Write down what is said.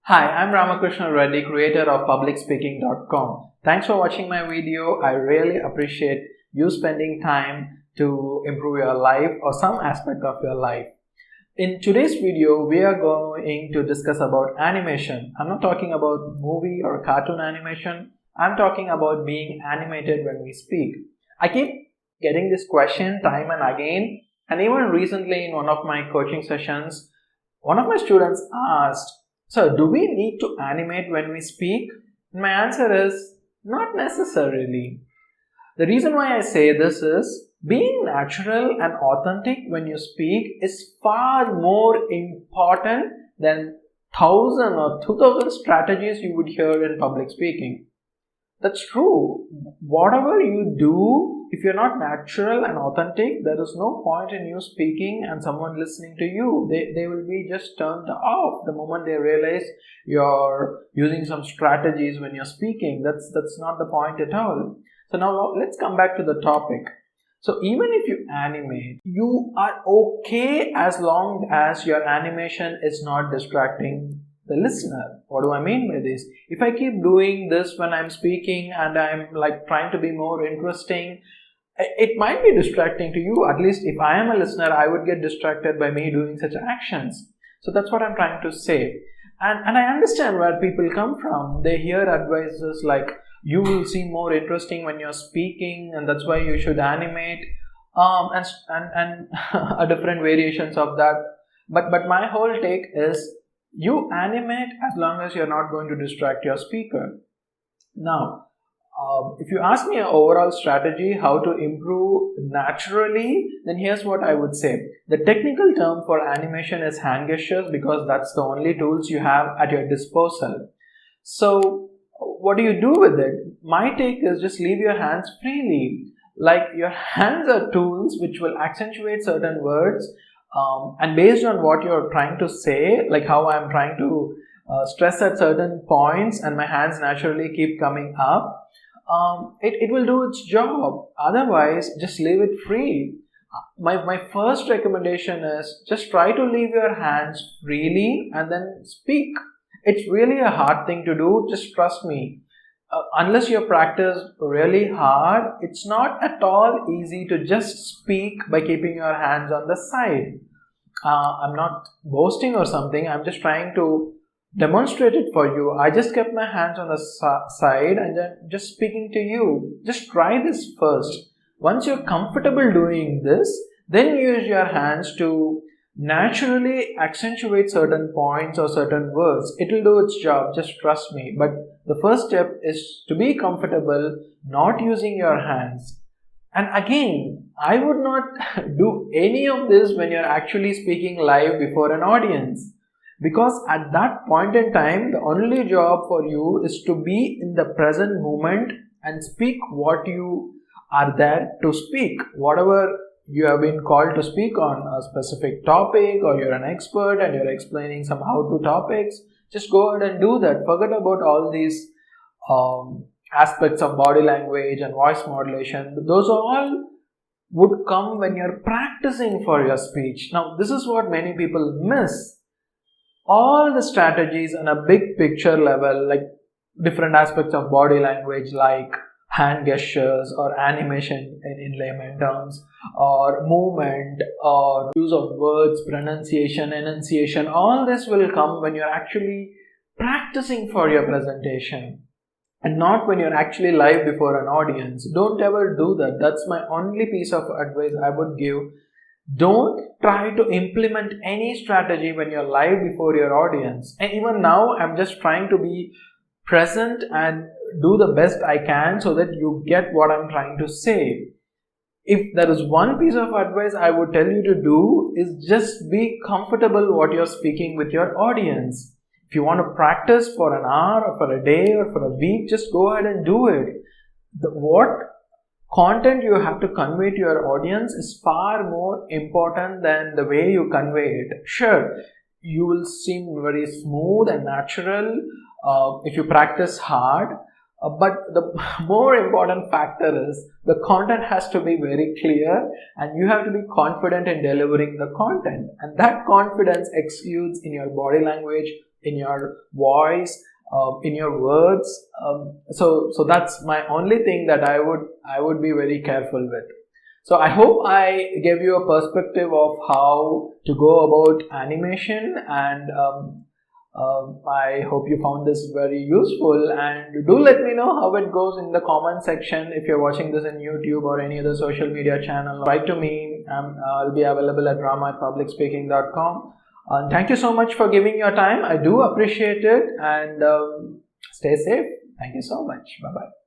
Hi, I'm Ramakrishna Reddy, creator of PublicSpeakKing.com. Thanks for watching my video. I really appreciate you spending time to improve your life or some aspect of your life. In today's video, we are going to discuss about animation. I'm not talking about movie or cartoon animation. I'm talking about being animated when we speak. I keep getting this question time and again, and even recently in one of my coaching sessions, one of my students asked, "So, do we need to animate when we speak?" My answer is not necessarily. The reason why I say this is being natural and authentic when you speak is far more important than 1,000 or 2,000 strategies you would hear in public speaking. That's true. Whatever you do, if you're not natural and authentic, there is no point in you speaking and someone listening to you. They will be just turned off the moment they realize you're using some strategies when you're speaking. That's not the point at all. So now let's come back to the topic. So even if you animate, you are okay as long as your animation is not distracting the listener. What do I mean by this? If I keep doing this when I'm speaking and I'm like trying to be more interesting, it might be distracting to you. At least if I am a listener, I would get distracted by me doing such actions. So that's what I'm trying to say. And I understand where people come from. They hear advices like, you will seem more interesting when you're speaking, and that's why you should animate, and different variations of that. But my whole take is, you animate as long as you're not going to distract your speaker. Now, if you ask me an overall strategy how to improve naturally, then here's what I would say. The technical term for animation is hand gestures, because that's the only tools you have at your disposal. So what do you do with it? My take is just leave your hands freely. Like, your hands are tools which will accentuate certain words, and based on what you're trying to say, like how I'm trying to stress at certain points and my hands naturally keep coming up, it will do its job. Otherwise, just leave it free. My first recommendation is just try to leave your hands freely and then speak. It's really a hard thing to do, just trust me. Unless you practice really hard, it's not at all easy to just speak by keeping your hands on the side. I'm not boasting or something, I'm just trying to demonstrate it for you. I just kept my hands on the side and then just speaking to you. Just try this first. Once you're comfortable doing this, then use your hands to naturally accentuate certain points or certain words. It will do its job, just trust me. But the first step is to be comfortable not using your hands. And again, I would not do any of this when you're actually speaking live before an audience, because at that point in time, the only job for you is to be in the present moment and speak what you are there to speak. Whatever you have been called to speak on a specific topic, or you're an expert and you're explaining some how-to topics, just go ahead and do that. Forget about all these aspects of body language and voice modulation. Those all would come when you're practicing for your speech. Now, this is what many people miss. All the strategies on a big picture level, like different aspects of body language, like hand gestures or animation in layman terms, or movement, or use of words, pronunciation, enunciation, all this will come when you're actually practicing for your presentation and not when you're actually live before an audience. Don't ever do that. That's my only piece of advice I would give. Don't try to implement any strategy when you're live before your audience. And even now, I'm just trying to be present and do the best I can so that you get what I'm trying to say. If there is one piece of advice I would tell you to do, is just be comfortable what you're speaking with your audience. If you want to practice for an hour or for a day or for a week, just go ahead and do it. What content you have to convey to your audience is far more important than the way you convey it. Sure, you will seem very smooth and natural if you practice hard, but the more important factor is the content has to be very clear and you have to be confident in delivering the content, and that confidence exudes in your body language, in your voice, in your words. So that's my only thing that I would be very careful with. So I hope I gave you a perspective of how to go about animation, and I hope you found this very useful, and do let me know how it goes in the comment section. If you're watching this in YouTube or any other social media channel, write to me. I'll be available at rama@publicspeaking.com. And thank you so much for giving your time. I do appreciate it, and stay safe. Thank you so much. Bye bye.